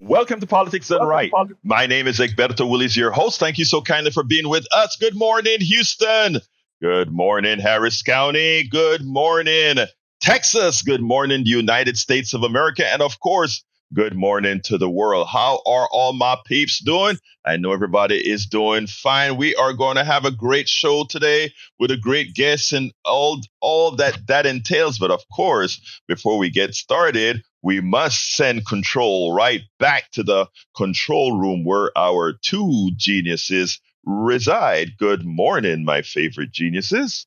Welcome to Politics Done Right. My name is Egberto Willis, your host. Thank you so kindly for being with us. Good morning, Houston. Good morning, Harris County. Good morning, Texas. Good morning, the United States of America. And of course, good morning to the world. How are all my peeps doing? I know everybody is doing fine. We are going to have a great show today with a great guest and all that entails. But of course, before we get started, we must send control right back to the control room where our two geniuses reside. Good morning, my favorite geniuses.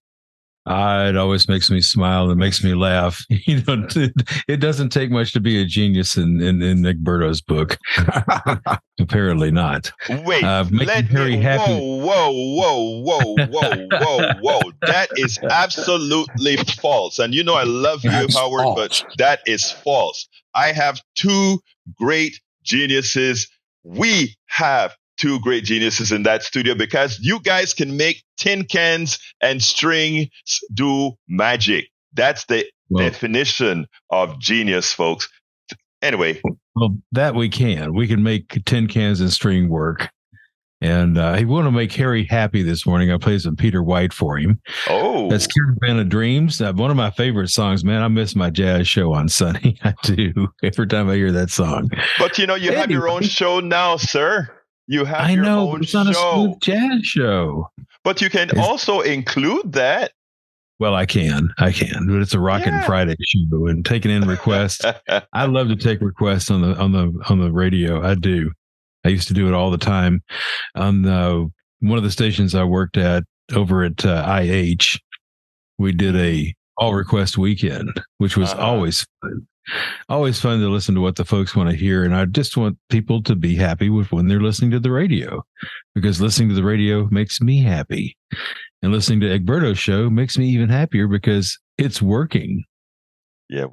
It always makes me smile. It makes me laugh. It doesn't take much to be a genius in Egberto's book. Apparently not. Wait, making Harry happy. Whoa. That is absolutely false. And you know I love you, That's Howard, false. but that is false. I have two great geniuses. We have two great geniuses in that studio because you guys can make tin cans and strings do magic. That's the definition of genius, folks. Anyway. Well, that we can. We can make tin cans and string work. And I want to make Harry happy this morning. I played some Peter White for him. Oh. That's Caravan of Dreams. One of my favorite songs, man. I miss my jazz show on Sunday. I do. Every time I hear that song. But you know, you have your own show now, sir. You have your own it's not a show. smooth jazz show. But you can also include that. Well, I can, but it's a Rockin' Friday show and taking in requests. I love to take requests on the radio. I do. I used to do it all the time on one of the stations I worked at over at IH. We did a all request weekend, which was always fun. Always fun to listen to what the folks want to hear. And I just want people to be happy with when they're listening to the radio, because listening to the radio makes me happy. And listening to Egberto's show makes me even happier because it's working. Yeah,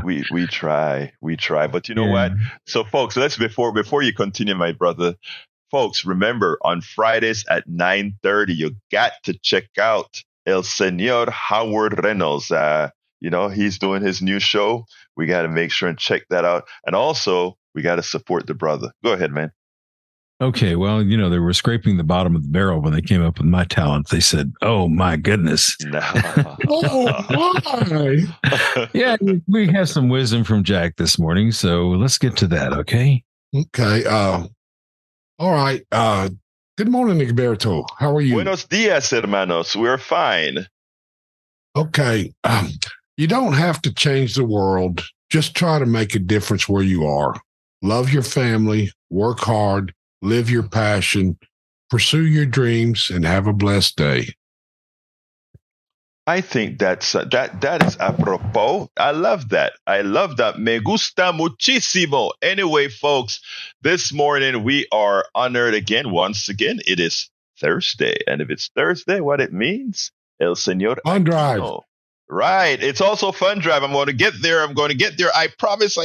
we try. But you know what? So, folks, before you continue, my brother, folks, remember on Fridays at 9:30, you got to check out El Señor Howard Reynolds. He's doing his new show. We got to make sure and check that out. And also, we got to support the brother. Go ahead, man. Okay, well, they were scraping the bottom of the barrel when they came up with my talent. They said, "Oh my goodness!" Yeah, we have some wisdom from Jack this morning, so let's get to that. Okay. Okay. All right. Good morning, Egberto. How are you? Buenos dias, hermanos. We're fine. Okay. You don't have to change the world. Just try to make a difference where you are. Love your family. Work hard. Live your passion, pursue your dreams, and have a blessed day. I think that is apropos. I love that. Me gusta muchísimo. Anyway, folks, this morning we are honored once again. It is Thursday. And if it's Thursday, what it means? El Señor Fun drive. Aquino. Right. It's also fun drive. I'm going to get there. I promise.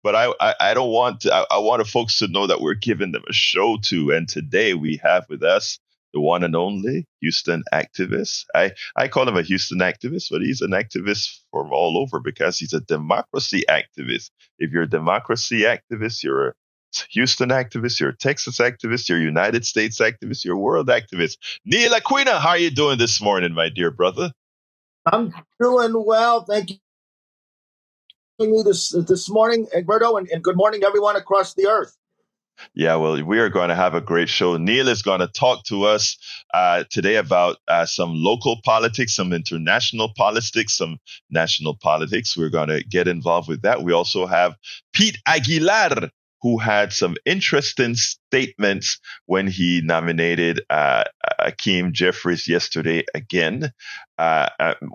But I don't want to. I want the folks to know that we're giving them a show too. And today we have with us the one and only Houston activist. I call him a Houston activist, but he's an activist from all over because he's a democracy activist. If you're a democracy activist, you're a Houston activist, you're a Texas activist, you're a United States activist, you're a world activist. Neil Aquino, how are you doing this morning, my dear brother? I'm doing well. Thank you. Me this morning, Egberto, and good morning, everyone across the earth. Yeah, well, we are going to have a great show. Neil is going to talk to us today about some local politics, some international politics, some national politics. We're going to get involved with that. We also have Pete Aguilar, who had some interesting statements when he nominated Hakeem Jeffries yesterday again.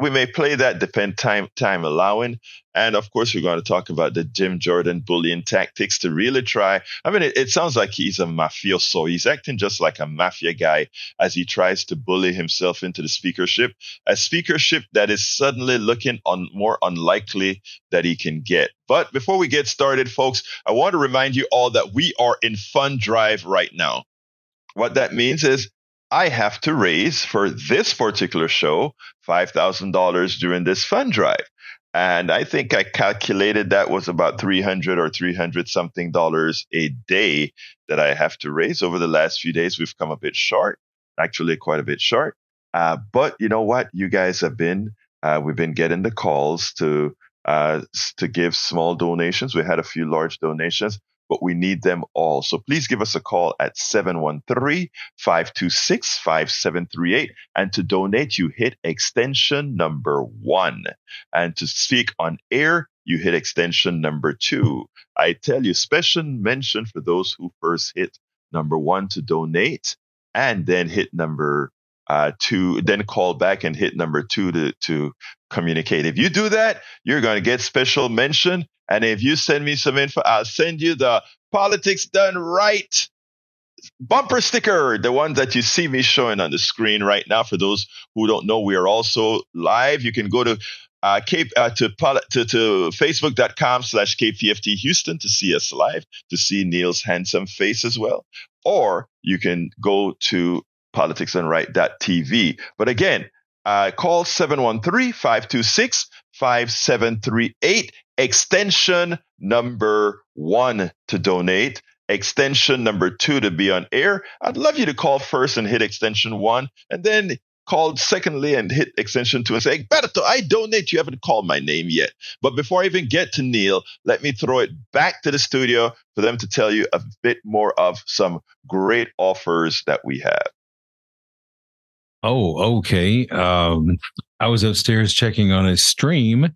We may play that, depend time allowing. And of course, we're going to talk about the Jim Jordan bullying tactics to really try. I mean, it sounds like he's a mafioso. He's acting just like a mafia guy as he tries to bully himself into the speakership, a speakership that is suddenly looking more unlikely that he can get. But before we get started, folks, I want to remind you all that we are in fund drive right now. What that means is I have to raise for this particular show $5,000 during this fund drive. And I think I calculated that was about $300 or $300 something a day that I have to raise. Over the last few days, we've come a bit short, actually quite a bit short. But you know what? You guys have been, we've been getting the calls to give small donations. We had a few large donations, but we need them all. So please give us a call at 713-526-5738. And to donate, you hit extension number 1. And to speak on air, you hit extension number 2. I tell you, special mention for those who first hit number 1 to donate, and then hit number 2, then call back and hit number 2 to communicate. If you do that, you're going to get special mention. And if you send me some info, I'll send you the Politics Done Right bumper sticker, the one that you see me showing on the screen right now. For those who don't know, we are also live. You can go to facebook.com/KPFT Houston to see us live, to see Neil's handsome face as well. Or you can go to politicsdoneright.tv. But again, call 713-526-5738, extension number 1 to donate, extension number 2 to be on air. I'd love you to call first and hit extension 1, and then call secondly and hit extension 2 and say, Berto, I donate. You haven't called my name yet. But before I even get to Neil, let me throw it back to the studio for them to tell you a bit more of some great offers that we have. Oh, okay. I was upstairs checking on a stream.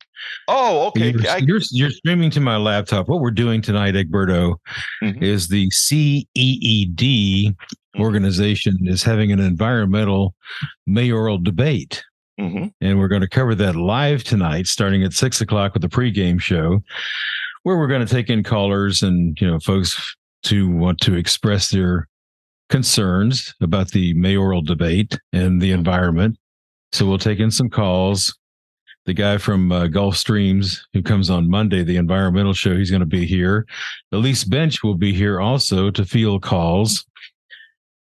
Oh, okay. You're streaming to my laptop. What we're doing tonight, Egberto, is the CEED organization is having an environmental mayoral debate. And we're going to cover that live tonight, starting at 6 o'clock with the pregame show, where we're going to take in callers and, folks to want to express their concerns about the mayoral debate and the environment. So we'll take in some calls. The guy from Gulf Streams, who comes on Monday, the environmental show, he's going to be here. Elise Bench will be here also to field calls.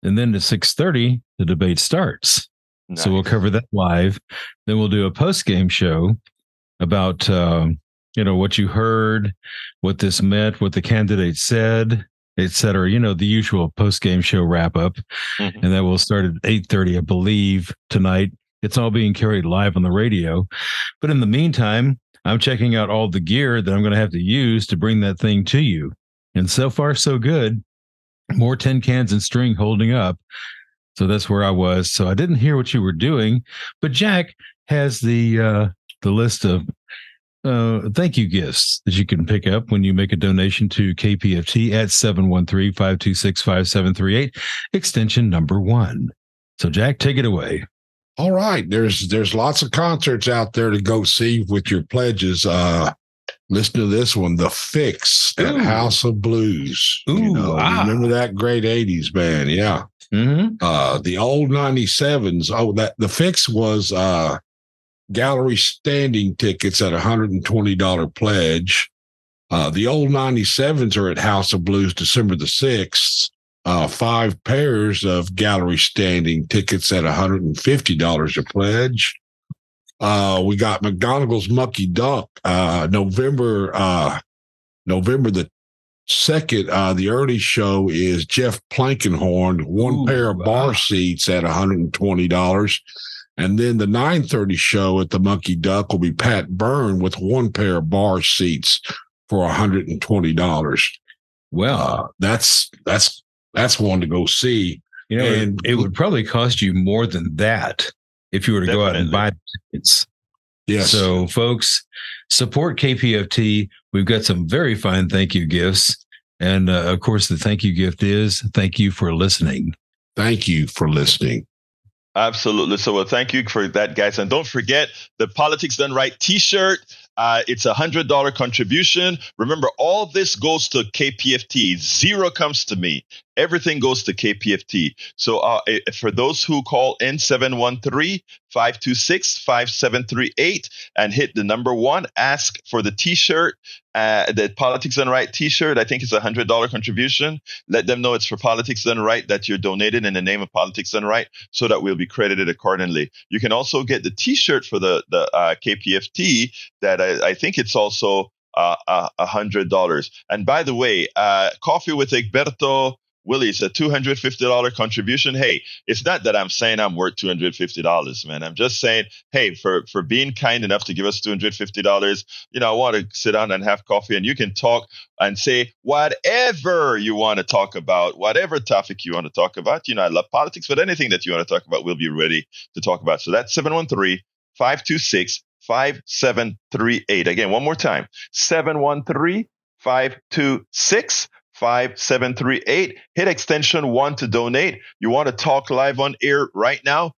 And then at 6:30, the debate starts. Nice. So we'll cover that live. Then we'll do a post-game show about, what you heard, what this meant, what the candidate said, et cetera, the usual post-game show wrap-up. And that will start at 8:30, I believe, tonight. It's all being carried live on the radio. But in the meantime, I'm checking out all the gear that I'm going to have to use to bring that thing to you. And so far, so good. More tin cans and string holding up. So that's where I was. So I didn't hear what you were doing. But Jack has the list of thank you gifts that you can pick up when you make a donation to KPFT at 713-526-5738, extension number 1. So Jack, take it away. All right. There's lots of concerts out there to go see with your pledges. Listen to this one, The Fix at House of Blues. Remember that great 80s band? Yeah. The old 97s. Oh, the Fix was gallery standing tickets at $120 pledge. The old 97s are at House of Blues December the 6th. 5 pairs of gallery standing tickets at $150 a pledge. We got McGonagall's Mucky Duck, November the 2nd. The early show is Jeff Plankenhorn, 1 pair of bar seats at $120. And then the 9:30 show at the Monkey Duck will be Pat Byrne with 1 pair of bar seats for $120. Well, that's one to go see. And it would probably cost you more than that if you were to go out and buy tickets. Yes. So, folks, support KPFT. We've got some very fine thank you gifts. And, of course, the thank you gift is thank you for listening. Thank you for listening. Absolutely. So, well, thank you for that, guys. And don't forget the Politics Done Right T-shirt. It's $100 contribution. Remember, all this goes to KPFT. 0 comes to me. everything goes to KPFT. So for those who call in 713-526-5738 and hit the number 1, ask for the T-shirt, the Politics Done Right T-shirt. I think it's $100 contribution. Let them know it's for Politics Done Right, that you're donated in the name of Politics Done Right, so that we'll be credited accordingly. You can also get the T-shirt for the KPFT that I think it's also $100. And by the way, Coffee with Egberto Willie, it's a $250 contribution. Hey, it's not that I'm saying I'm worth $250, man. I'm just saying, hey, for being kind enough to give us $250, I want to sit down and have coffee, and you can talk and say whatever you want to talk about, whatever topic you want to talk about. I love politics, but anything that you want to talk about, we'll be ready to talk about. So that's 713-526-5738. Again, one more time, 713-526-5738. Hit extension 1 to donate. You want to talk live on air right now?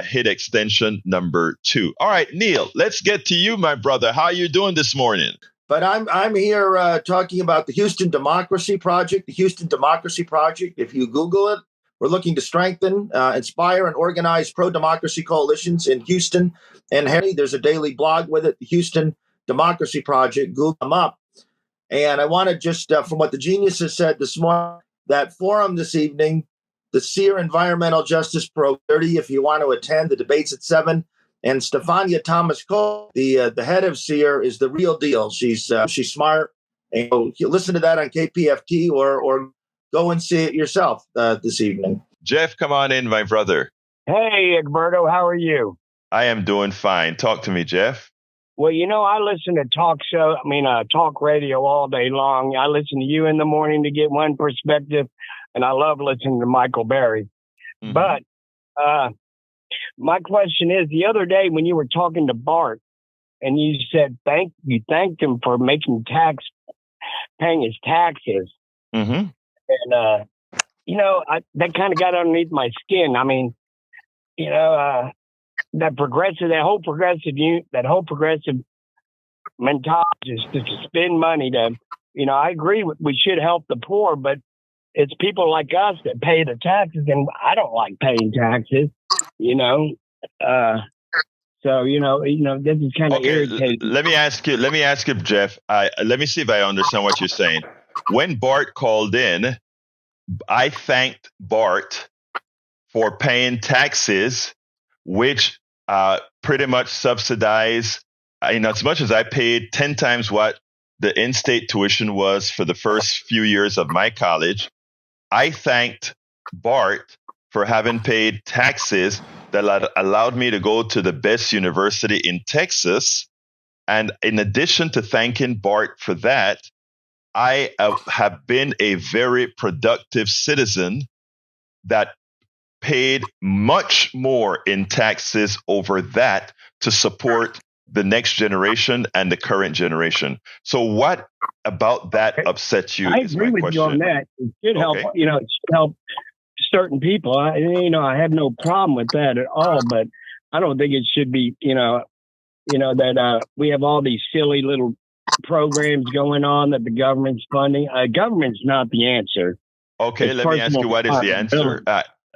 Hit extension number 2. All right, Neil, let's get to you, my brother. How are you doing this morning? But I'm here talking about the Houston Democracy Project. The Houston Democracy Project, if you Google it, we're looking to strengthen, inspire, and organize pro-democracy coalitions in Houston and Henry. There's a daily blog with it, the Houston Democracy Project. Google them up. And I want to just, from what the geniuses said this morning, that forum this evening, the SEER Environmental Justice Pro 30, if you want to attend, the debate's at 7. And Stefania Thomas-Cole, the head of SEER, is the real deal. She's smart. And you listen to that on KPFT or go and see it yourself this evening. Jeff, come on in, my brother. Hey, Egberto, how are you? I am doing fine. Talk to me, Jeff. Well, I listen to talk radio all day long. I listen to you in the morning to get one perspective, and I love listening to Michael Berry. Mm-hmm. But my question is, the other day when you were talking to Bart, and you said you thanked him for paying his taxes, mm-hmm. and that kind of got underneath my skin. I mean, that whole progressive mentality is to spend money to, I agree we should help the poor, but it's people like us that pay the taxes, and I don't like paying taxes, so, this is kind of irritating. Let me ask you, Jeff, let me see if I understand what you're saying. When Bart called in, I thanked Bart for paying taxes, which pretty much subsidize, as much as I paid 10 times what the in-state tuition was for the first few years of my college. I thanked Bart for having paid taxes that allowed me to go to the best university in Texas. And in addition to thanking Bart for that, I have been a very productive citizen that paid much more in taxes over that to support the next generation and the current generation. So what about that upsets you? I agree with you on that. It should help, it should help certain people. I have no problem with that at all, but I don't think it should be, that we have all these silly little programs going on that the government's funding. Government's not the answer. Okay, let me ask you, what is the answer?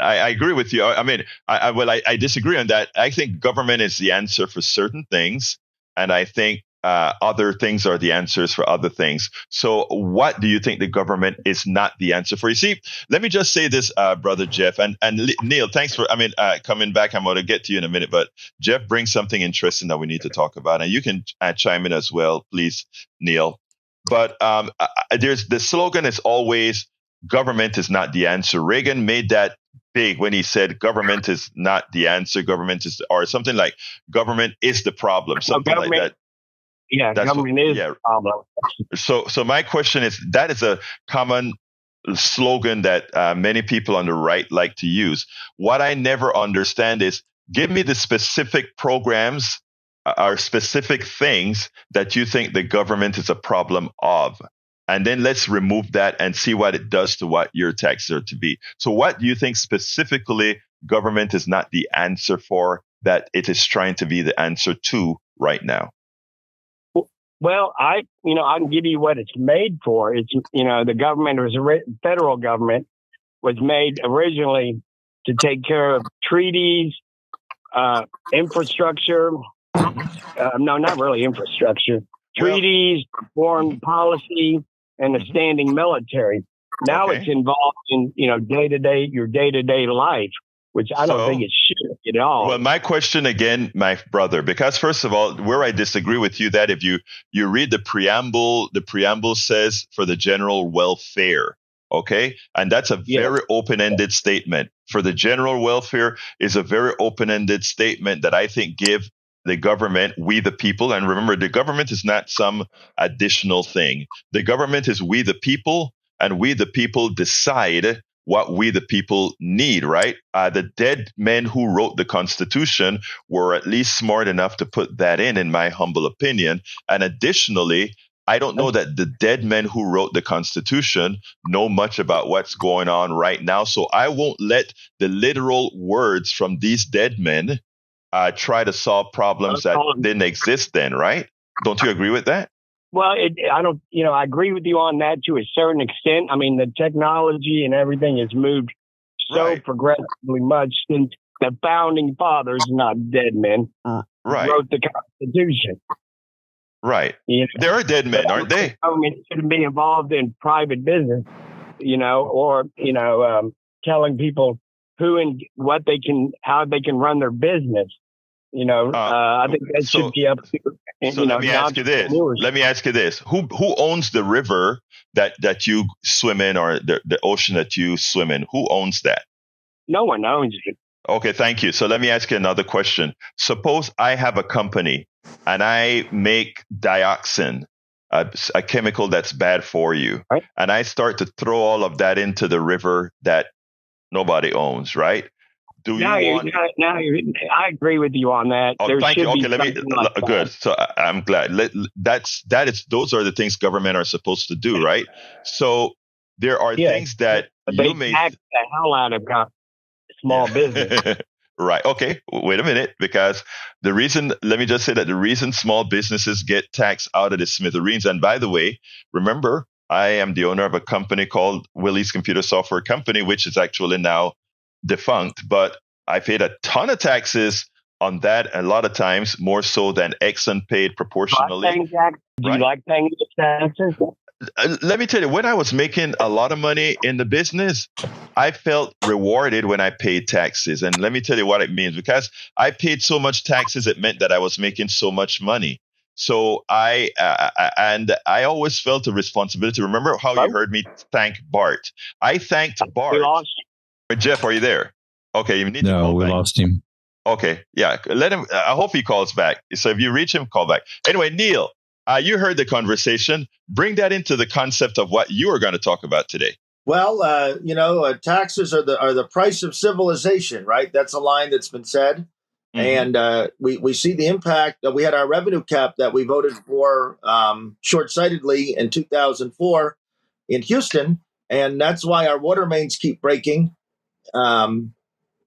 I agree with you. I mean, I disagree on that. I think government is the answer for certain things, and I think other things are the answers for other things. So what do you think the government is not the answer for? You see, let me just say this, Brother Jeff, and Neil, thanks for, coming back. I'm going to get to you in a minute, but Jeff brings something interesting that we need to talk about, and you can chime in as well, please, Neil. But the slogan is always, government is not the answer. Reagan made that big when he said government is not the answer, government is, or something like government is the problem, something like that. Yeah, government is the problem. So my question is, that is a common slogan that many people on the right like to use. What I never understand is, give me the specific programs or specific things that you think the government is a problem of. And then let's remove that and see what it does to what your taxes are to be. So what do you think specifically government is not the answer for, that it is trying to be the answer to right now? Well, I can give you what it's made for. It's, the government is a federal government was made originally to take care of treaties, infrastructure. No, not really infrastructure. Treaties, foreign policy, and a standing military. Now it's involved in your day-to-day life, which I don't think it should at all. Well, my question again, my brother, because first of all, where I disagree with you, that if you read the preamble says for the general welfare. Okay. And that's a very open-ended statement. For the general welfare is a very open-ended statement that I think give the government, we the people, and remember, the government is not some additional thing. The government is we the people, and we the people decide what we the people need, right? The dead men who wrote the Constitution were at least smart enough to put that in my humble opinion. And additionally, I don't know that the dead men who wrote the Constitution know much about what's going on right now. So I won't let the literal words from these dead men try to solve problems that didn't exist then, right? Don't you agree with that? Well, I agree with you on that to a certain extent. I mean, the technology and everything has moved so progressively much since the founding fathers, not dead men, wrote the Constitution. Right. There are dead men, aren't they? Government shouldn't be involved in private business, or telling people who and what how they can run their business. I think that should be up to. Let me ask you this: Who owns the river that you swim in, or the ocean that you swim in? Who owns that? No one owns it. Okay, thank you. So let me ask you another question. Suppose I have a company and I make dioxin, a chemical that's bad for you, and I start to throw all of that into the river that nobody owns, right? I agree with you on that. Oh, thank you. Okay, good. So I'm glad. Those are the things government are supposed to do, right? So there are things that you may tax the hell out of small business. Right. Okay. Wait a minute, because let me just say that the reason small businesses get taxed out of the smithereens, and by the way, remember, I am the owner of a company called Willie's Computer Software Company, which is actually now defunct, but I paid a ton of taxes on that, a lot of times more so than Exxon paid proportionally. Do you like paying taxes? Let me tell you, when I was making a lot of money in the business, I felt rewarded when I paid taxes. And let me tell you what it means, because I paid so much taxes, it meant that I was making so much money. So I always felt a responsibility. Remember how you heard me thank Bart? I thanked Bart. Jeff, are you there? Okay, you need to call back. No, we lost him. Okay, yeah, let him. I hope he calls back. So if you reach him, call back. Anyway, Neil, you heard the conversation. Bring that into the concept of what you are going to talk about today. Well, taxes are the price of civilization, right? That's a line that's been said, and we see the impact. We had our revenue cap that we voted for short-sightedly in 2004 in Houston, and that's why our water mains keep breaking.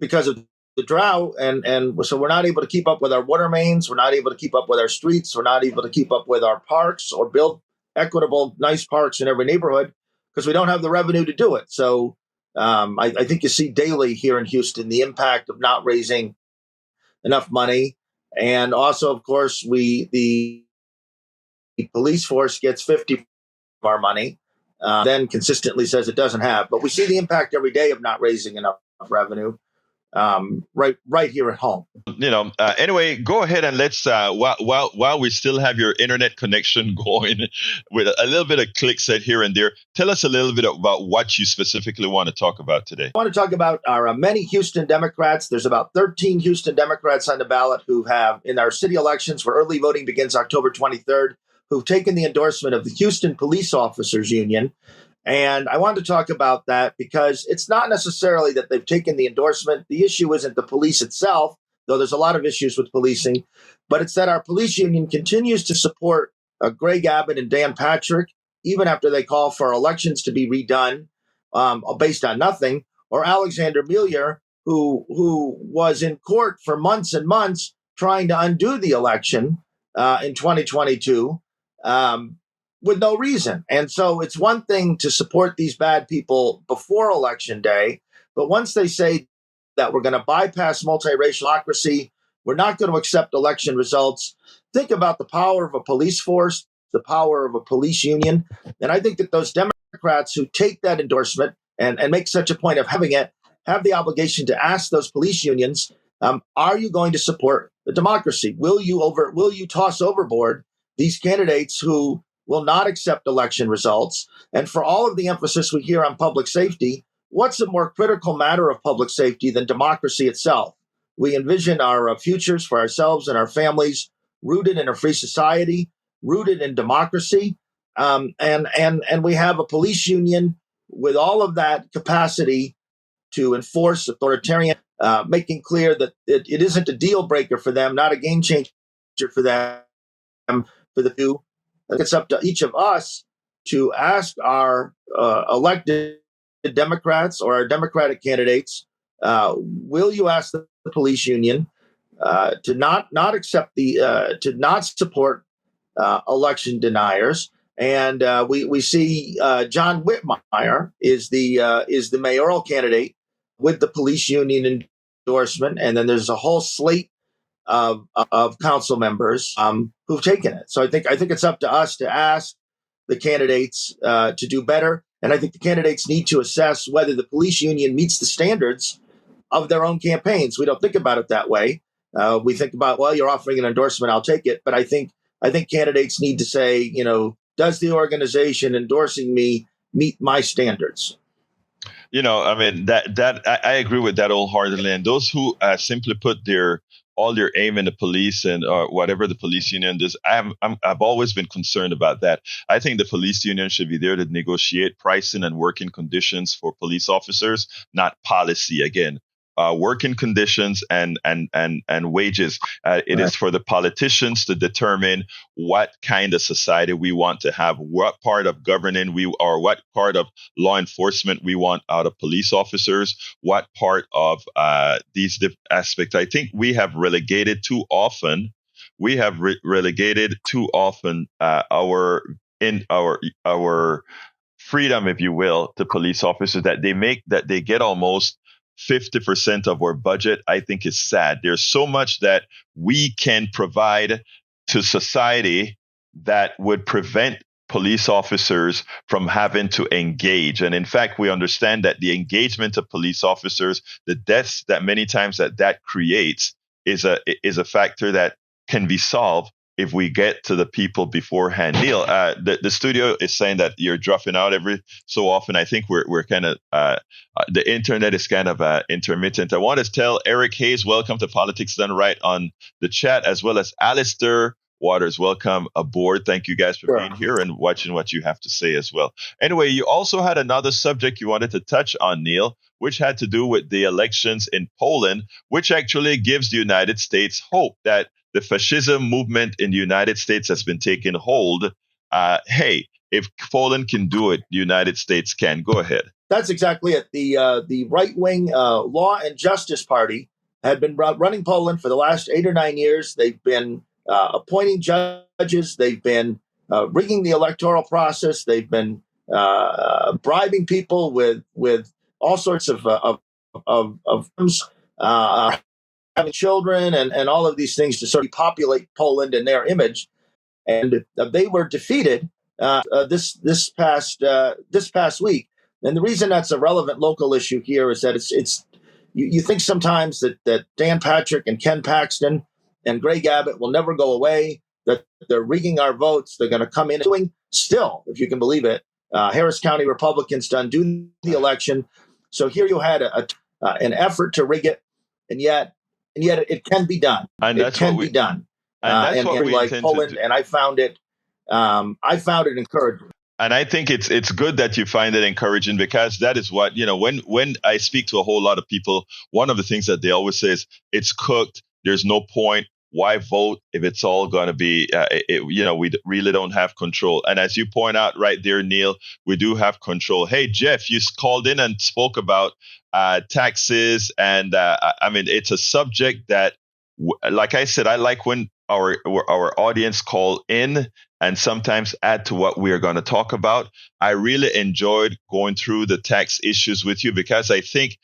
Because of the drought, and so we're not able to keep up with our water mains. We're not able to keep up with our streets. We're not able to keep up with our parks or build equitable, nice parks in every neighborhood because we don't have the revenue to do it. So I think you see daily here in Houston the impact of not raising enough money, and also, of course, the police force gets 50% of our money. Then consistently says it doesn't have, but we see the impact every day of not raising enough revenue right here at home. Anyway, go ahead and let's while we still have your internet connection going with a little bit of clicks here and there, tell us a little bit about what you specifically want to talk about today. I want to talk about our many Houston Democrats. There's about 13 Houston Democrats on the ballot who have, in our city elections where early voting begins October 23rd, who've taken the endorsement of the Houston Police Officers Union. And I wanted to talk about that because it's not necessarily that they've taken the endorsement. The issue isn't the police itself, though there's a lot of issues with policing, but it's that our police union continues to support Greg Abbott and Dan Patrick, even after they call for elections to be redone based on nothing, or Alexander Miller, who was in court for months and months trying to undo the election in 2022. with no reason. And so it's one thing to support these bad people before Election Day, but once they say that we're going to bypass multiracial democracy, we're not going to accept election results, think about the power of a police force, the power of a police union. And I think that those Democrats who take that endorsement and make such a point of having it have the obligation to ask those police unions, are you going to support the democracy? Will you toss overboard these candidates who will not accept election results? And for all of the emphasis we hear on public safety, what's a more critical matter of public safety than democracy itself? We envision our futures for ourselves and our families rooted in a free society, rooted in democracy, and we have a police union with all of that capacity to enforce authoritarian, making clear that it isn't a deal breaker for them, not a game changer for them, for the few. It's up to each of us to ask our elected Democrats or our Democratic candidates, will you ask the police union to not accept to not support election deniers? And we see John Whitmire is the mayoral candidate with the police union endorsement, and then there's a whole slate of council members who've taken it. So I think it's up to us to ask the candidates to do better, and I think the candidates need to assess whether the police union meets the standards of their own campaigns. We don't think about it that way. We think about, well, you're offering an endorsement, I'll take it. But I think candidates need to say, does the organization endorsing me meet my standards? I mean, I agree with that wholeheartedly. And those who simply put all their aim in the police and whatever the police union does, I've always been concerned about that. I think the police union should be there to negotiate pricing and working conditions for police officers, not policy. Again, working conditions and wages. It is for the politicians to determine what kind of society we want to have, what part of governing what part of law enforcement we want out of police officers, what part of these aspects. I think we have relegated too often. Our freedom, if you will, to police officers that they get almost 50% of our budget. I think is sad. There's so much that we can provide to society that would prevent police officers from having to engage. And in fact, we understand that the engagement of police officers, the deaths that many times that creates is a factor that can be solved if we get to the people beforehand. Neil, the studio is saying that you're dropping out every so often. I think we're kind of the internet is kind of intermittent. I want to tell Eric Hayes, welcome to Politics Done Right on the chat, as well as Alistair Waters, welcome aboard. Thank you guys for being here and watching what you have to say as well. Anyway, you also had another subject you wanted to touch on, Neil, which had to do with the elections in Poland, which actually gives the United States hope that the fascism movement in the United States has been taking hold. Hey, if Poland can do it, the United States can. Go ahead. That's exactly it. The right-wing Law and Justice Party had been running Poland for the last 8 or 9 years. They've been appointing judges. They've been rigging the electoral process. They've been bribing people with all sorts of having children and all of these things to sort of populate Poland in their image. And they were defeated this past week. And the reason that's a relevant local issue here is that it's you think sometimes that Dan Patrick and Ken Paxton and Greg Abbott will never go away, that they're rigging our votes. They're going to come in and doing still, if you can believe it, Harris County Republicans to undo the election. So here you had an effort to rig it, and yet it can be done. And it can be done. And that's what we like intend Poland, to do. And I found it encouraging. And I think it's good that you find it encouraging, because that is what, when I speak to a whole lot of people, one of the things that they always say is it's cooked. There's no point. Why vote if it's all going to be, we really don't have control. And as you point out right there, Neil, we do have control. Hey, Jeff, you called in and spoke about taxes. And I mean, it's a subject that, like I said, I like when our audience call in and sometimes add to what we are going to talk about. I really enjoyed going through the tax issues with you because I think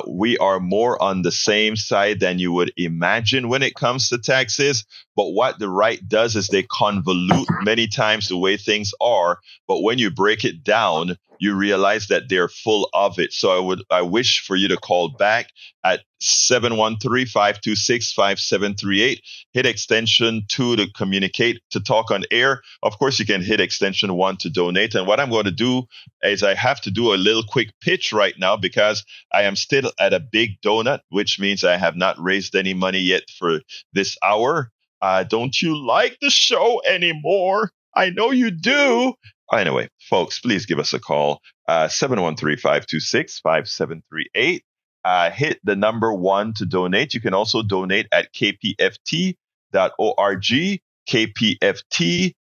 we are more on the same side than you would imagine when it comes to taxes. But what the right does is they convolute many times the way things are. But when you break it down, you realize that they're full of it. So I wish for you to call back at 713-526-5738. Hit extension 2 to communicate, to talk on air. Of course, you can hit extension 1 to donate. And what I'm going to do is I have to do a little quick pitch right now because I am still at a big donut, which means I have not raised any money yet for this hour. Don't you like the show anymore? I know you do. Anyway, folks, please give us a call, 713-526-5738. Hit the number 1 to donate. You can also donate at kpft.org, kpft.org.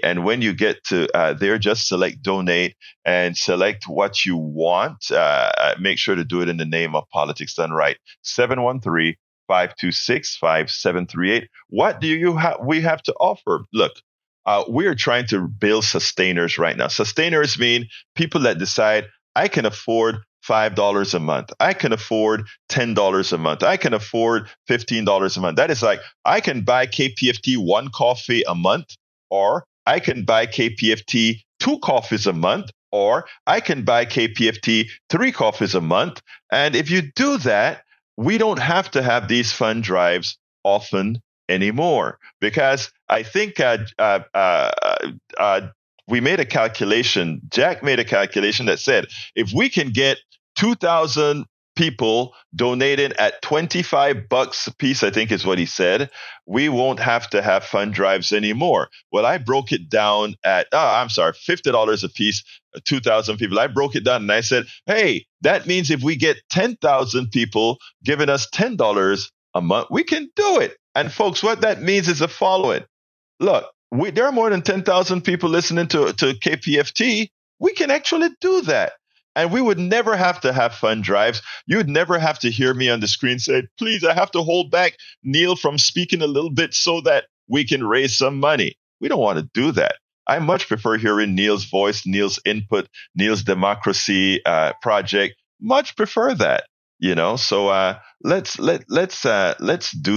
And when you get to there, just select donate and select what you want. Make sure to do it in the name of Politics Done Right. 713-526-5738. What do we have to offer? Look, we're trying to build sustainers right now. Sustainers mean people that decide, I can afford $5 a month. I can afford $10 a month. I can afford $15 a month. That is like, I can buy KPFT 1 coffee a month, or I can buy KPFT 2 coffees a month, or I can buy KPFT 3 coffees a month. And if you do that, we don't have to have these fund drives often anymore, because I think we made a calculation. Jack made a calculation that said if we can get 2,000 people donating at $25 a piece, I think is what he said, we won't have to have fund drives anymore. Well, I broke it down at $50 a piece, 2,000 people. I broke it down and I said, hey, that means if we get 10,000 people giving us $10 a month, we can do it. And folks, what that means is the following. Look, there are more than 10,000 people listening to KPFT. We can actually do that. And we would never have to have fund drives. You would never have to hear me on the screen say, please, I have to hold back Neil from speaking a little bit so that we can raise some money. We don't want to do that. I much prefer hearing Neil's voice, Neil's input, Neil's democracy project. Much prefer that. So let's do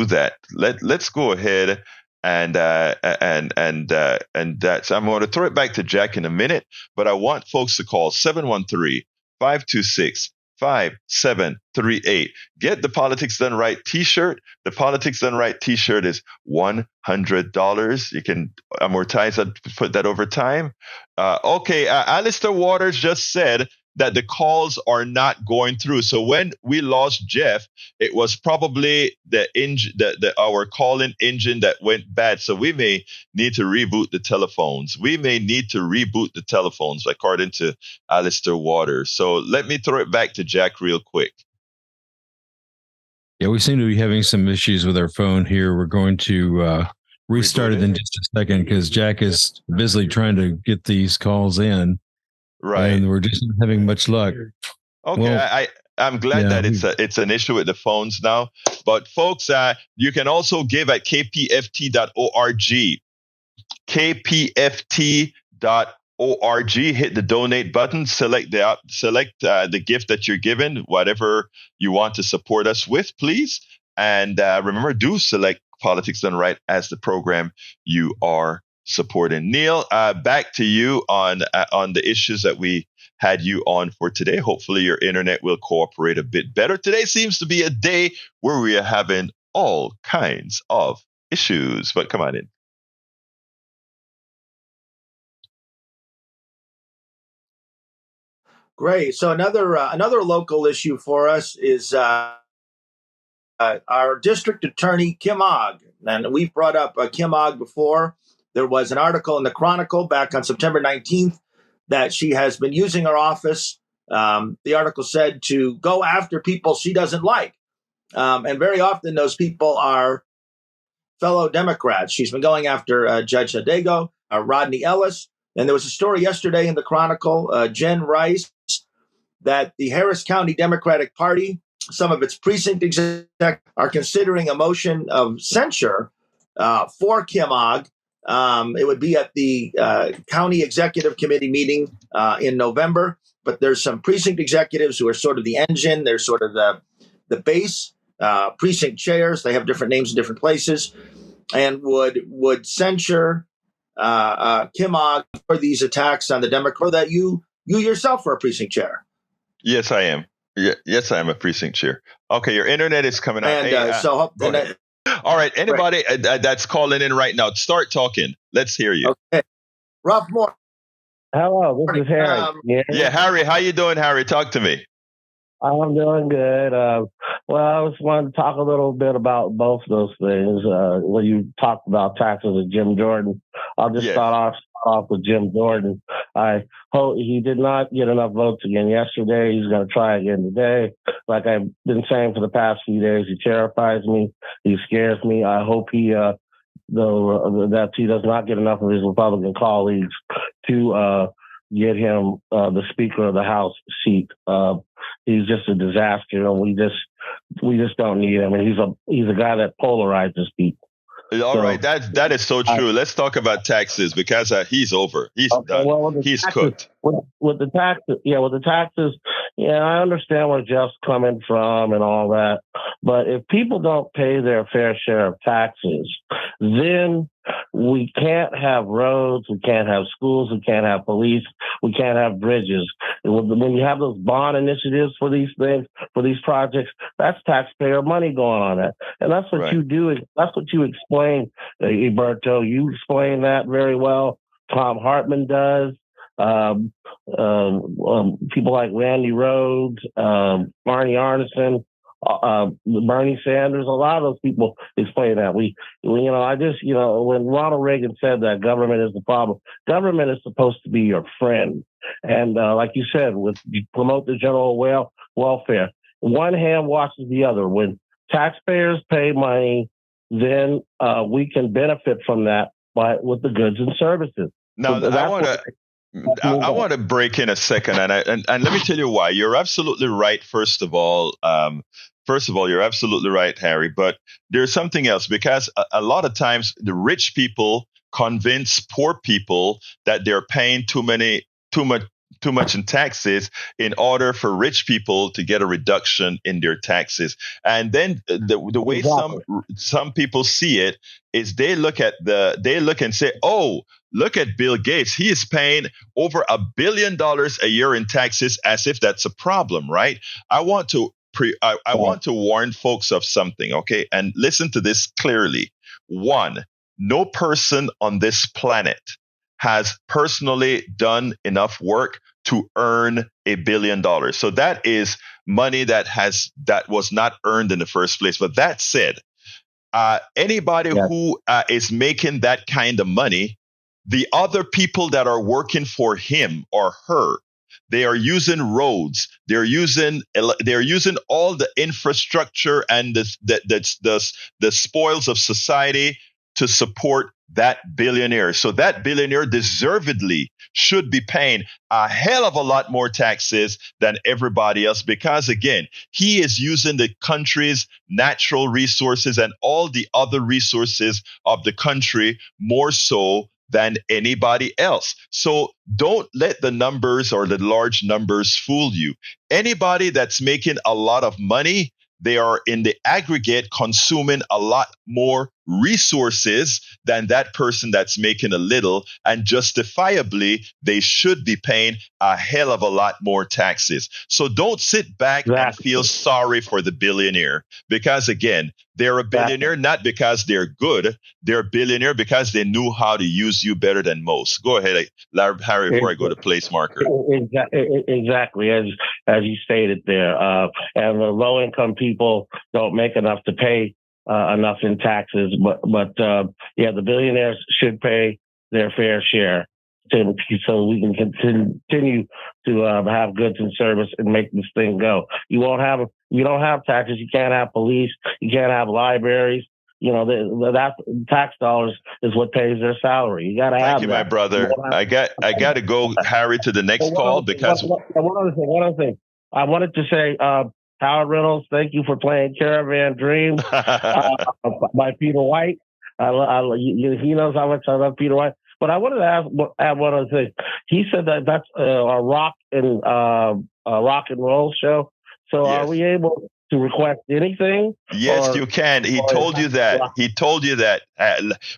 that. Let's go ahead and that's. I'm going to throw it back to Jack in a minute, but I want folks to call 713-526-5738. Get the Politics Done Right T-shirt. The Politics Done Right T-shirt is $100. You can amortize that, put that over time. Okay, Alistair Waters just said that the calls are not going through. So when we lost Jeff, it was probably our call-in engine that went bad. So we may need to reboot the telephones. According to Alistair Waters. So let me throw it back to Jack real quick. Yeah, we seem to be having some issues with our phone here. We're going to restart it in just a second because Jack is busily trying to get these calls in. Right. And we're just not having much luck. Okay. Well, I'm glad that it's an issue with the phones now. But folks, you can also give at kpft.org. kpft.org. Hit the donate button. Select the gift that you're given, whatever you want to support us with, please. And remember, do select Politics Done Right as the program you are supporting. Neil, back to you on the issues that we had you on for today. Hopefully your internet will cooperate a bit better. Today seems to be a day where we are having all kinds of issues, but come on in. Great. So another local issue for us is our district attorney, Kim Ogg. And we've brought up Kim Ogg before. There was an article in the Chronicle back on September 19th that she has been using her office. The article said to go after people she doesn't like. And very often those people are fellow Democrats. She's been going after Judge Hidalgo, Rodney Ellis. And there was a story yesterday in the Chronicle, Jen Rice, that the Harris County Democratic Party, some of its precinct execs are considering a motion of censure for Kim Ogg It would be at the county executive committee meeting in November. But there's some precinct executives who are sort of the engine. They're sort of the base precinct chairs. They have different names in different places, and would censure Kim Og for these attacks on the Democrat. That you yourself are a precinct chair. Yes, I am. Yes, I am a precinct chair. Okay, your internet is coming out. And all right, anybody that's calling in right now, start talking. Let's hear you. Okay, Rough Morning. Hello, this is Harry. Yeah, Harry, how you doing, Harry? Talk to me. I'm doing good. Well, I just wanted to talk a little bit about both of those things. When you talked about taxes and Jim Jordan, I'll just start off with Jim Jordan. I hope he did not get enough votes again yesterday. He's going to try again today. Like I've been saying for the past few days, he terrifies me. He scares me. I hope that he does not get enough of his Republican colleagues to get him the Speaker of the House seat. He's just a disaster, and we just don't need him. And he's a guy that polarizes people. All right, that is so true. Let's talk about taxes because he's over. He's done. Well, he's cooked. With the taxes, I understand where Jeff's coming from and all that. But if people don't pay their fair share of taxes, then we can't have roads, we can't have schools, we can't have police, we can't have bridges. When you have those bond initiatives for these things, for these projects, that's taxpayer money going on it. And that's what you do. That's what you explain, Eberto. You explain that very well. Tom Hartman does. People like Randy Rhodes, Barney Arneson, Bernie Sanders, a lot of those people explain that. When Ronald Reagan said that government is the problem, government is supposed to be your friend. And like you said, you promote the general welfare. One hand washes the other. When taxpayers pay money, then we can benefit from that with the goods and services. Now, so I want to break in a second, and let me tell you why. You're absolutely right. First of all, you're absolutely right, Harry. But there's something else, because a lot of times the rich people convince poor people that they're paying too much in taxes in order for rich people to get a reduction in their taxes. And then the way some people see it is they look and say, oh, look at Bill Gates. He is paying over $1 billion a year in taxes, as if that's a problem, right? I want to warn folks of something, okay? And listen to this clearly. One, no person on this planet has personally done enough work to earn $1 billion. So that is money that was not earned in the first place. But that said, anybody who is making that kind of money, the other people that are working for him or her, they are using roads. They're using all the infrastructure and the spoils of society to support that billionaire. So that billionaire deservedly should be paying a hell of a lot more taxes than everybody else, because again, he is using the country's natural resources and all the other resources of the country more so than anybody else. So don't let the numbers or the large numbers fool you. Anybody that's making a lot of money, they are in the aggregate consuming a lot more resources than that person that's making a little, and justifiably they should be paying a hell of a lot more taxes. So don't sit back and feel sorry for the billionaire, because again, they're a billionaire not because they're good, they're a billionaire because they knew how to use you better than most. Go ahead, Harry, before I go to place marker. Exactly, as you stated there, and the low income people don't make enough to pay enough in taxes, but the billionaires should pay their fair share so we can continue to have goods and service and make this thing go. You don't have taxes. You can't have police. You can't have libraries. That tax dollars is what pays their salary. You got to have. Thank you, my brother. I got to go, Harry, to the next call because one other thing. I wanted to say, Howard Reynolds, thank you for playing Caravan Dream by Peter White. He knows how much I love Peter White. But I wanted to add one other thing. He said that that's a rock and roll show. So Yes. are we able to request anything? Yes, you can. He told you that. He told you that,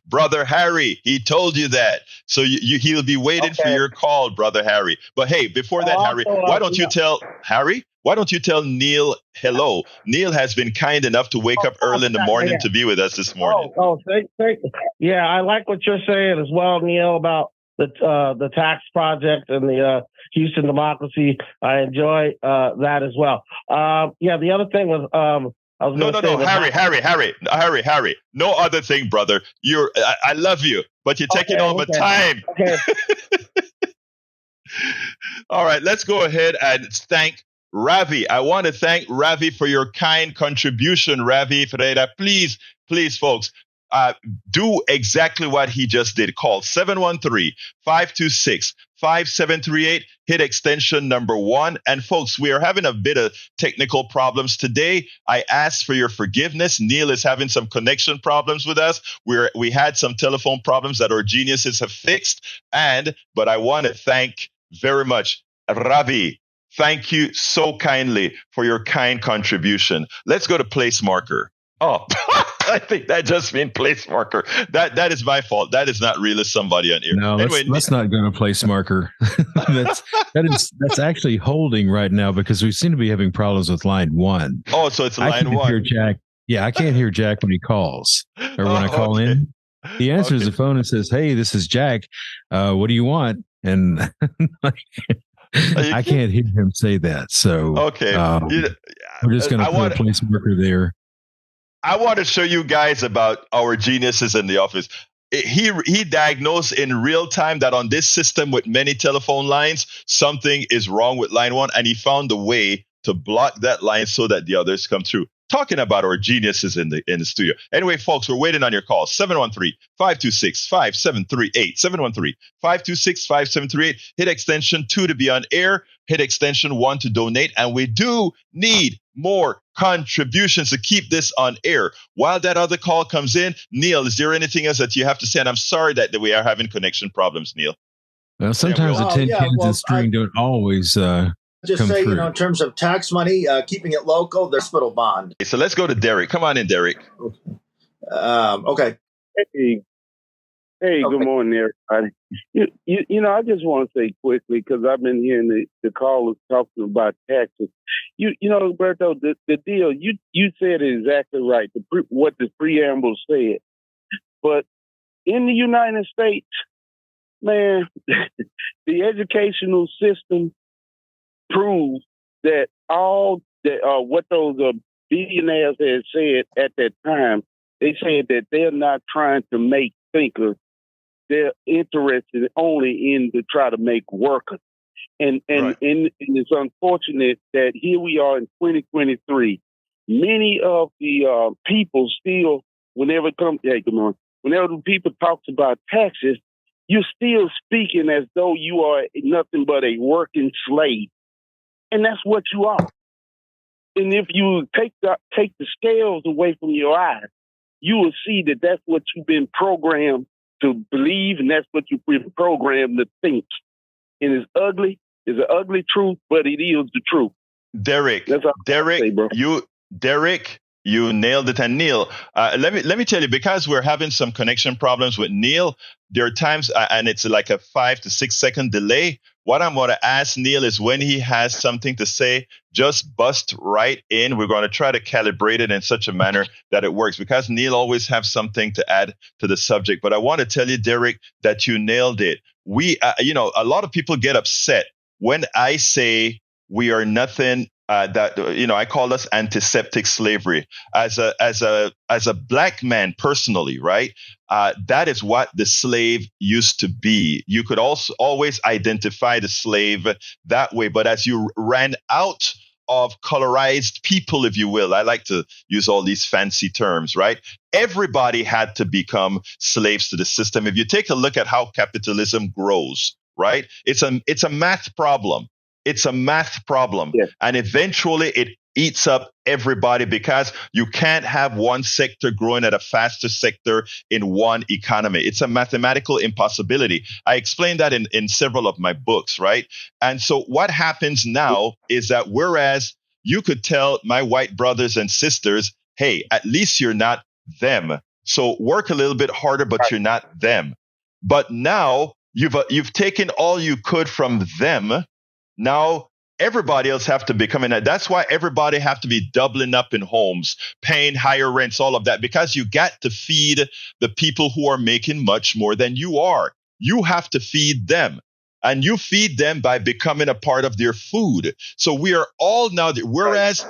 Brother Harry. He told you that. So he'll be waiting for your call, Brother Harry. But hey, before that, Harry, why don't you tell Harry? Why don't you tell Neil hello? Neil has been kind enough to wake up early in the morning to be with us this morning. Thank you. Yeah, I like what you're saying as well, Neil, about the tax project and the Houston democracy. I enjoy that as well. The other thing was I was no, Harry. No other thing, brother. I love you, but you're taking all my time. Okay. All right, let's go ahead and thank Ravi. I want to thank Ravi for your kind contribution, Ravi Ferreira. Please, folks, do exactly what he just did. Call 713-526-5738. Hit extension number 1. And folks, we are having a bit of technical problems today. I ask for your forgiveness. Neil is having some connection problems with us. We had some telephone problems that our geniuses have fixed. But I want to thank very much Ravi. Thank you so kindly for your kind contribution. Let's go to place marker. Oh, I think that just means place marker. That is my fault. That is not really somebody on here. No, anyway, let's not go to place marker. that's actually holding right now because we seem to be having problems with line 1. Oh, so it's line 1. Hear Jack. Yeah, I can't hear Jack when he calls or when I call in. He answers the phone and says, "Hey, this is Jack. What do you want?" And I can't hear him say that. So we're just going to put a place marker there. I want to show you guys about our geniuses in the office. He diagnosed in real time that on this system with many telephone lines, something is wrong with line 1, and he found a way to block that line so that the others come through. Talking about our geniuses in the studio. Anyway, folks, we're waiting on your call. 713-526-5738. 713-526-5738. Hit extension 2 to be on air. Hit extension 1 to donate. And we do need more contributions to keep this on air. While that other call comes in, Neil, is there anything else that you have to say? And I'm sorry that we are having connection problems, Neil. Well, sometimes the 10 cans and string don't always just say, in terms of tax money, keeping it local, the hospital bond. Okay, so let's go to Derek. Come on in, Derek. Okay. Hey, good morning, everybody. I just want to say quickly, because I've been hearing the callers talking about taxes. Roberto, the deal, you said it exactly right, what the preamble said. But in the United States, man, the educational system proves that all that what those billionaires had said at that time, they said that they're not trying to make thinkers. They're interested only in to try to make workers. And it's unfortunate that here we are in 2023. Many of the people still, whenever the people talks about taxes, you're still speaking as though you are nothing but a working slave. And that's what you are. And if you take the scales away from your eyes, you will see that that's what you've been programmed to believe, and that's what you've been programmed to think. And it's ugly. It's an ugly truth, but it is the truth. Derek, you nailed it. And Neil, let me tell you, because we're having some connection problems with Neil, there are times, and it's like a 5 to 6 second delay. What I'm going to ask Neil is when he has something to say, just bust right in. We're going to try to calibrate it in such a manner that it works, because Neil always has something to add to the subject. But I want to tell you, Derek, that you nailed it. We, a lot of people get upset when I say we are nothing. I call us antiseptic slavery. As a black man personally, right? That is what the slave used to be. You could also always identify the slave that way. But as you ran out of colorized people, if you will, I like to use all these fancy terms, right? Everybody had to become slaves to the system. If you take a look at how capitalism grows, right? It's a math problem. It's a math problem. Yes. And eventually it eats up everybody because you can't have one sector growing at a faster sector in one economy. It's a mathematical impossibility. I explained that in several of my books, right? And so what happens now is that whereas you could tell my white brothers and sisters, hey, at least you're not them. So work a little bit harder, but you're not them. But now you've taken all you could from them. Now everybody else have to be coming out. That's why everybody have to be doubling up in homes, paying higher rents, all of that, because you got to feed the people who are making much more than you are. You have to feed them. And you feed them by becoming a part of their food. So we are all now, whereas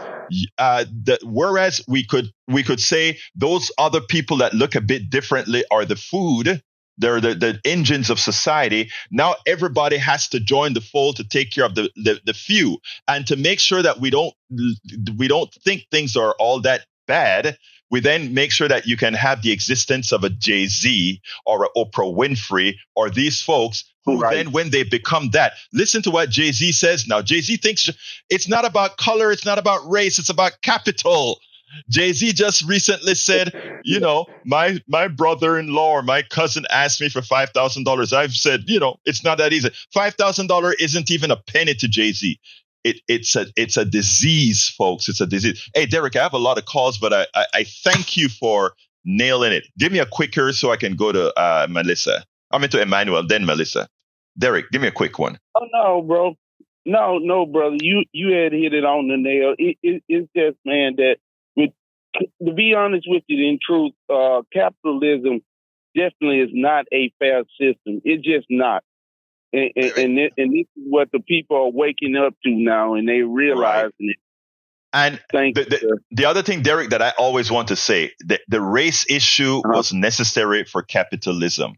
we could say those other people that look a bit differently are the food. They're the engines of society. Now everybody has to join the fold to take care of the few, and to make sure that we don't think things are all that bad. We then make sure that you can have the existence of a Jay-Z or an Oprah Winfrey or these folks who then, when they become that, listen to what Jay-Z says now. Jay-Z thinks it's not about color, it's not about race, it's about capital. Jay-Z just recently said, you know, my brother-in-law or my cousin asked me for $5,000. I've said, you know, it's not that easy. $5,000 isn't even a penny to Jay-Z. It's a disease, folks. It's a disease. Hey, Derek, I have a lot of calls, but I thank you for nailing it. Give me a quicker so I can go to Melissa. I mean to Emmanuel, then Melissa. Derek, give me a quick one. Oh, no, bro. No, brother. You had hit it on the nail. It's just, man, that to be honest with you, in truth, capitalism definitely is not a fair system. It's just not. And this is what the people are waking up to now, and they realizing it. And the other thing, Derek, that I always want to say, the race issue was necessary for capitalism.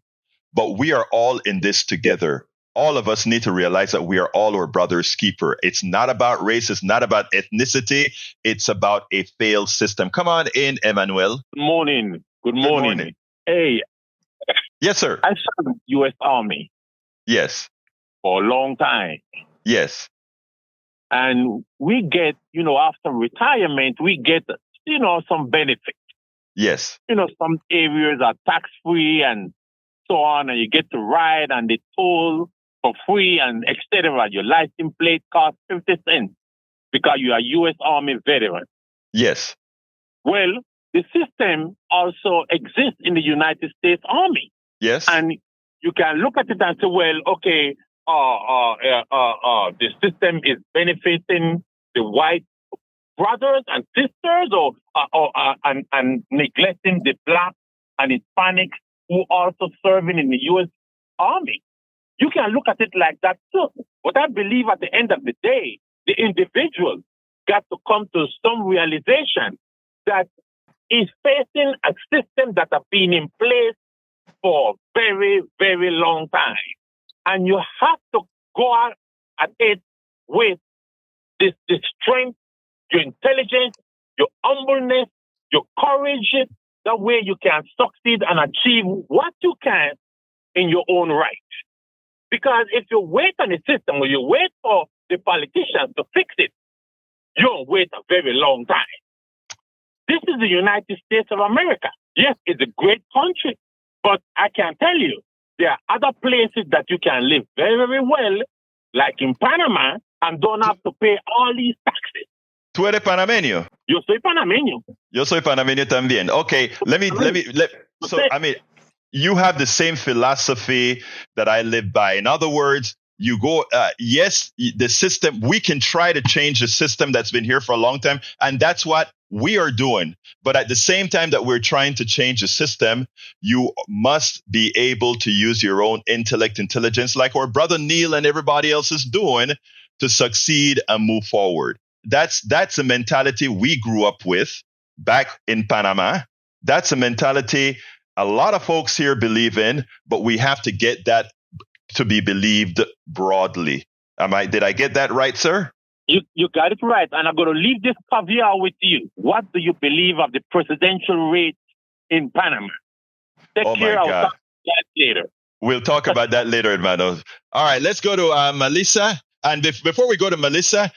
But we are all in this together. All of us need to realize that we are all our brother's keeper. It's not about race. It's not about ethnicity. It's about a failed system. Come on in, Emmanuel. Good morning. Good morning. Hey. Yes, sir. I served in the U.S. Army. Yes. For a long time. Yes. And we get, after retirement, we get, some benefits. Yes. Some areas are tax-free and so on, and you get to ride and they toll for free and etc. Your license plate costs 50 cents because you are U.S. Army veteran. Yes. Well, the system also exists in the United States Army. Yes. And you can look at it and say, well, okay, the system is benefiting the white brothers and sisters and neglecting the black and Hispanics who also serving in the U.S. Army. You can look at it like that too. But I believe at the end of the day, the individual got to come to some realization that he's facing a system that has been in place for a very, very long time. And you have to go out at it with the strength, your intelligence, your humbleness, your courage. That way you can succeed and achieve what you can in your own right. Because if you wait on the system or you wait for the politicians to fix it, you'll wait a very long time. This is the United States of America. Yes, it's a great country, but I can tell you, there are other places that you can live very, very well, like in Panama, and don't have to pay all these taxes. ¿Tú eres panameño? Yo soy panameño. Yo soy panameño también. Okay, you have the same philosophy that I live by. In other words, you go, yes, the system, we can try to change the system that's been here for a long time. And that's what we are doing. But at the same time that we're trying to change the system, you must be able to use your own intelligence, like our brother Neil and everybody else is doing, to succeed and move forward. That's a mentality we grew up with back in Panama. That's a mentality a lot of folks here believe in, but we have to get that to be believed broadly. Did I get that right, sir? You got it right. And I'm going to leave this caveat with you. What do you believe of the presidential race in Panama? Take care. I'll talk about that later. We'll talk about that later, hermano. All right, let's go to Melissa. And before we go to Melissa,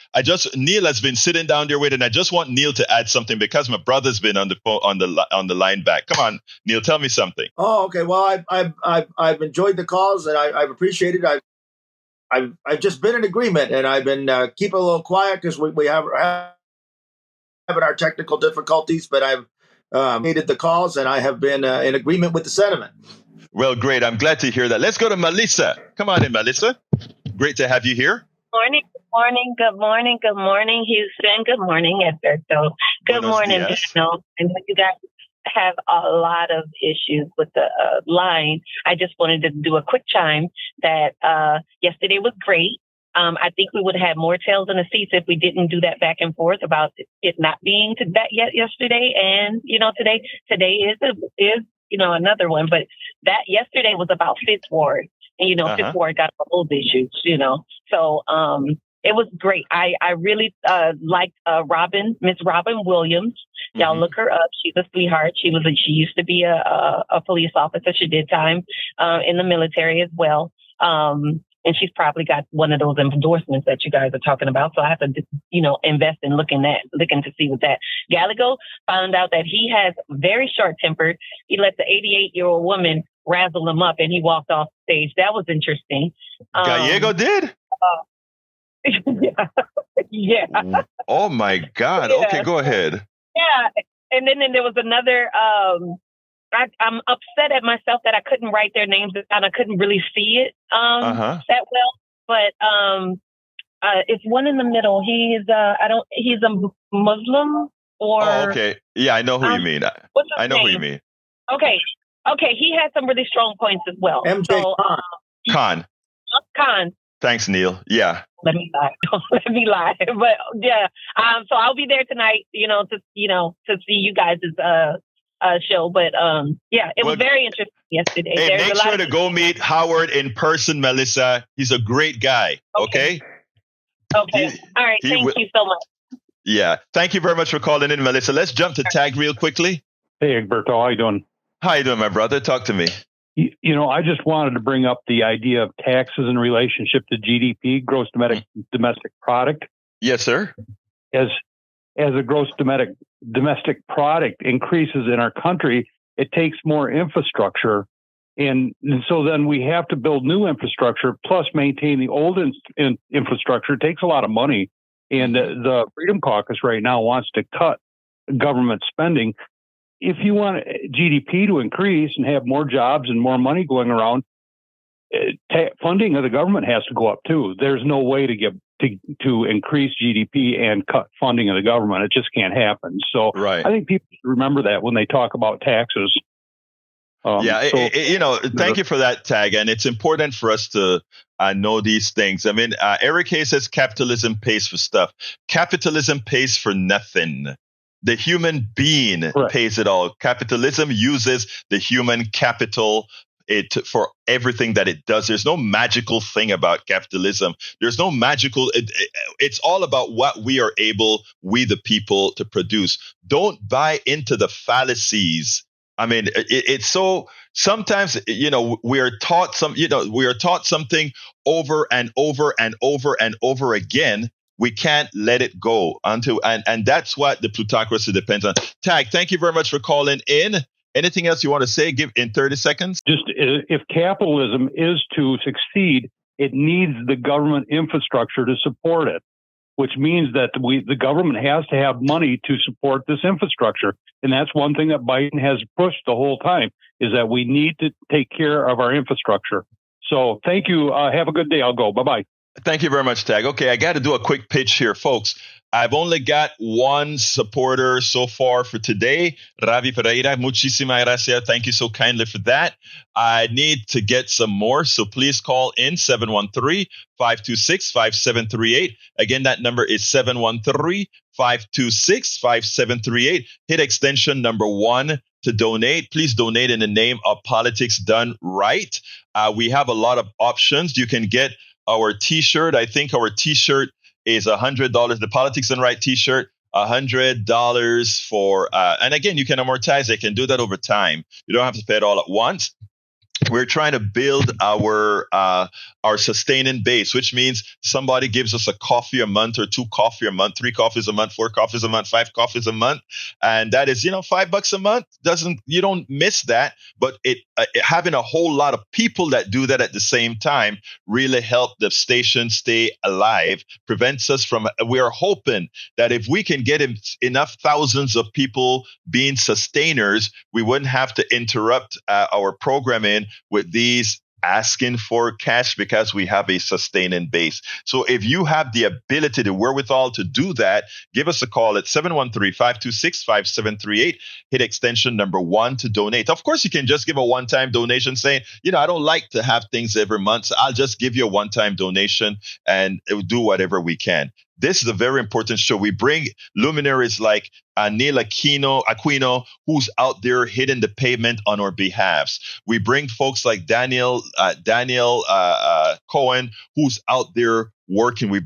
Neil has been sitting down there waiting. I just want Neil to add something because my brother's been on the phone, on the line back. Come on, Neil, tell me something. Oh, okay. Well, I've enjoyed the calls and I've appreciated it. I've just been in agreement, and I've been keeping a little quiet because we have having our technical difficulties. But I've needed the calls, and I have been in agreement with the sentiment. Well, great. I'm glad to hear that. Let's go to Melissa. Come on in, Melissa. Great to have you here. Good morning, Houston. Good morning, Alberto. Good morning, Daniel. I know you guys have a lot of issues with the line. I just wanted to do a quick chime that yesterday was great. I think we would have had more tails in the seats if we didn't do that back and forth about it not being to that yet yesterday. And, today is another one. But that yesterday was about Fifth Ward. And, Fifth Ward got all those issues, So it was great. I really liked Miss Robin Williams. Y'all look her up. She's a sweetheart. She used to be a police officer. She did time in the military as well. And she's probably got one of those endorsements that you guys are talking about. So I have to, invest in looking to see what that. Gallego found out that he has very short-tempered. He let the 88-year-old woman razzle him up, and he walked off stage. That was interesting. Gallego did? Yeah. Oh my God. Yeah. Okay, go ahead. Yeah. And then there was another, I'm upset at myself that I couldn't write their names and I couldn't really see it that well. But it's one in the middle. He's a Muslim or. Oh, okay. Yeah, I know who you mean. I know who you mean. Okay. He had some really strong points as well. MJ Khan. Khan. Thanks, Neil. Yeah. Let me lie. But yeah. So I'll be there tonight, to see you guys' show. But it was very interesting yesterday. Hey, make sure to go meet Howard in person, Melissa. He's a great guy. Okay. All right. Thank you so much. Yeah. Thank you very much for calling in, Melissa. Let's jump to Tag real quickly. Hey, Egberto. How you doing? How you doing, my brother? Talk to me. I just wanted to bring up the idea of taxes in relationship to GDP, gross domestic product. Yes, sir. As a gross domestic product increases in our country, it takes more infrastructure. And so then we have to build new infrastructure, plus maintain the old infrastructure. It takes a lot of money. And the Freedom Caucus right now wants to cut government spending. If you want GDP to increase and have more jobs and more money going around, funding of the government has to go up too. There's no way to increase GDP and cut funding of the government. It just can't happen. So I think people should remember that when they talk about taxes. Thank you for that, Tag. And it's important for us to know these things. I mean, Eric Hayes says capitalism pays for stuff. Capitalism pays for nothing. The human being pays it all. Capitalism uses the human capital for everything that it does. There's no magical thing about capitalism. There's no magical. It's all about what we are able, we the people, to produce. Don't buy into the fallacies. I mean, it's so. Sometimes, we are taught something over and over and over and over again. We can't let it go and that's what the plutocracy depends on. Tag, thank you very much for calling in. Anything else you want to say? Give in 30 seconds. Just if capitalism is to succeed, it needs the government infrastructure to support it, which means that the government has to have money to support this infrastructure. And that's one thing that Biden has pushed the whole time, is that we need to take care of our infrastructure. So thank you. Have a good day. I'll go. Bye-bye. Thank you very much, Tag. Okay, I got to do a quick pitch here, folks. I've only got one supporter so far for today, Ravi Pereira. Muchísimas gracias. Thank you so kindly for that. I need to get some more, so please call in 713-526-5738. Again, that number is 713-526-5738. Hit extension number 1 to donate. Please donate in the name of Politics Done Right. We have a lot of options. You can get our T-shirt. I think our T-shirt is $100. The Politics Done Right T-shirt, $100 for, and again, you can amortize it. You can do that over time. You don't have to pay it all at once. we're trying to build our sustaining base, which means somebody gives us a coffee a month, or 2 coffee a month, 3 coffees a month, 4 coffees a month, 5 coffees a month, and that is $5 a month. You don't miss that, but having a whole lot of people that do that at the same time really help the station stay alive. Prevents us from. We are hoping that if we can get enough thousands of people being sustainers, we wouldn't have to interrupt our programming with these asking for cash, because we have a sustaining base. So if you have the ability, the wherewithal to do that, give us a call at 713-526-5738. Hit extension number 1 to donate. Of course, you can just give a one-time donation saying, I don't like to have things every month, so I'll just give you a one-time donation and do whatever we can. This is a very important show. We bring luminaries like Neil Aquino, who's out there hitting the pavement on our behalves. We bring folks like Daniel Cohen, who's out there working. We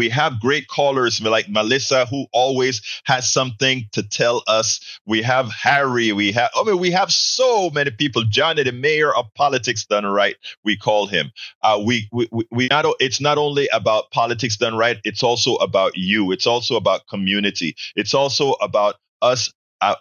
have great callers like Melissa, who always has something to tell us. We have Harry. We have so many people. Johnny, the mayor of politics done right, we call him. It's not only about politics done right. It's also about you. It's also about community. It's also about us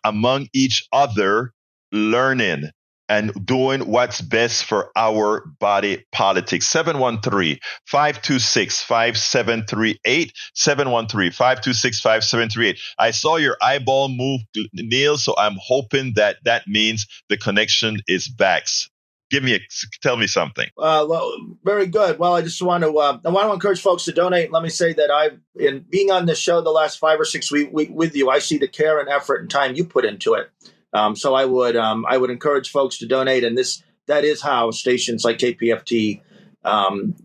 among each other, learning and doing what's best for our body politics. 713-526-5738. 713-526-5738. I saw your eyeball move, Neil, so I'm hoping that means the connection is back. Tell me something. Well, very good. Well, I just want to encourage folks to donate. Let me say that in being on this show the last 5 or 6 weeks with you, I see the care and effort and time you put into it. So I would encourage folks to donate, and that is how stations like KPFT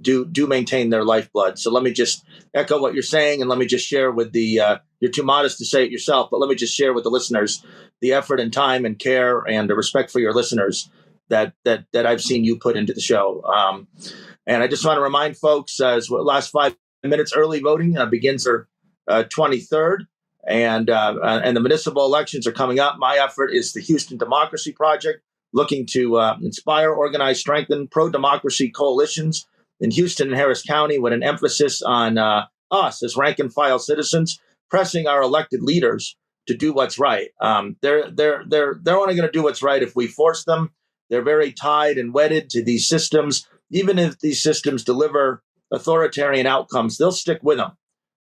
do maintain their lifeblood. So let me just echo what you're saying, and let me just share with you're too modest to say it yourself, but let me just share with the listeners the effort and time and care and the respect for your listeners that I've seen you put into the show. And I just want to remind folks, as last 5 minutes, early voting begins our 23rd. And the municipal elections are coming up. My effort is the Houston Democracy Project, looking to inspire, organize, strengthen pro-democracy coalitions in Houston and Harris County, with an emphasis on us as rank and file citizens, pressing our elected leaders to do what's right. They're only going to do what's right if we force them. They're very tied and wedded to these systems. Even if these systems deliver authoritarian outcomes, they'll stick with them.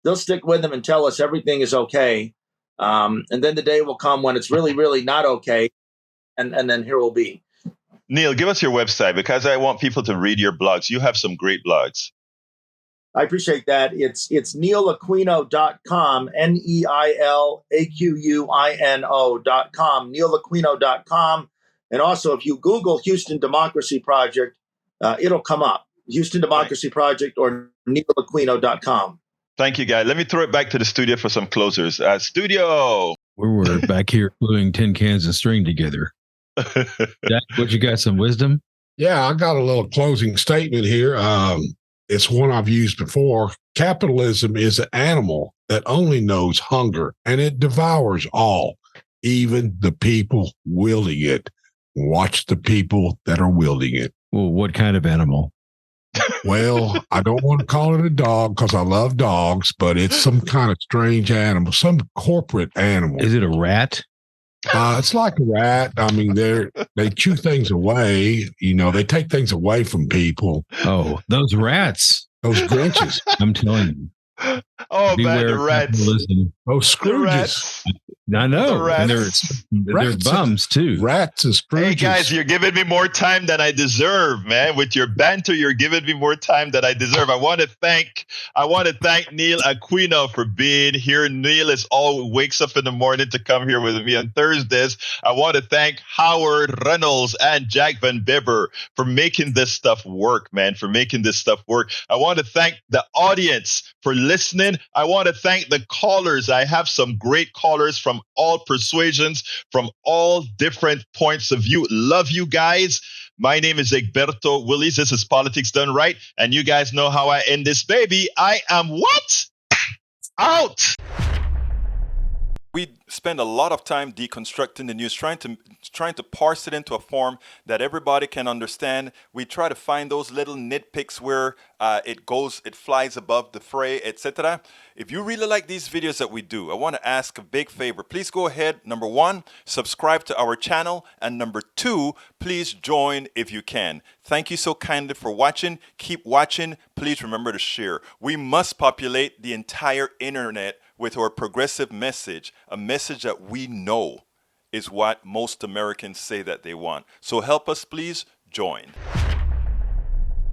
They'll stick with them and tell us everything is okay. And then the day will come when it's really, really not okay. And then here we'll be. Neil, give us your website, because I want people to read your blogs. You have some great blogs. I appreciate that. It's neilaquino.com, NeilaQuino.com, neilaquino.com. And also, if you Google Houston Democracy Project, it'll come up. Houston Democracy Project or neilaquino.com. Thank you, guys. Let me throw it back to the studio for some closers. Studio. We're back here gluing tin cans of string together. Jack, what, you got some wisdom? Yeah, I got a little closing statement here. It's one I've used before. Capitalism is an animal that only knows hunger, and it devours all, even the people wielding it. Watch the people that are wielding it. Well, what kind of animal? Well, I don't want to call it a dog because I love dogs, but it's some kind of strange animal, some corporate animal. Is it a rat? It's like a rat. I mean, they chew things away. They take things away from people. Oh, those rats. Those Grinches. I'm telling you. Oh, man, the rats. Those Scrooges. I know. And they're bums too. Rats and Scrooges. Hey guys, you're giving me more time than I deserve, man. With your banter, you're giving me more time than I deserve. I want to thank Neil Aquino for being here. Neil wakes up in the morning to come here with me on Thursdays. I want to thank Howard Reynolds and Jack Van Bibber for making this stuff work, man. For making this stuff work. I want to thank the audience for listening. I want to thank the callers. I have some great callers from all persuasions, from all different points of view. Love you guys. My name is Egberto Willis. This is Politics Done Right. And you guys know how I end this baby. I am what? Out. spend a lot of time deconstructing the news, trying to parse it into a form that everybody can understand. We try to find those little nitpicks where it flies above the fray, etc. If you really like these videos that we do, I want to ask a big favor. Please go ahead, number 1, subscribe to our channel, and number 2, please join if you can. Thank you so kindly for watching. Keep watching. Please remember to share. We must populate the entire internet with our progressive message, a message that we know is what most Americans say that they want. So help us, please join.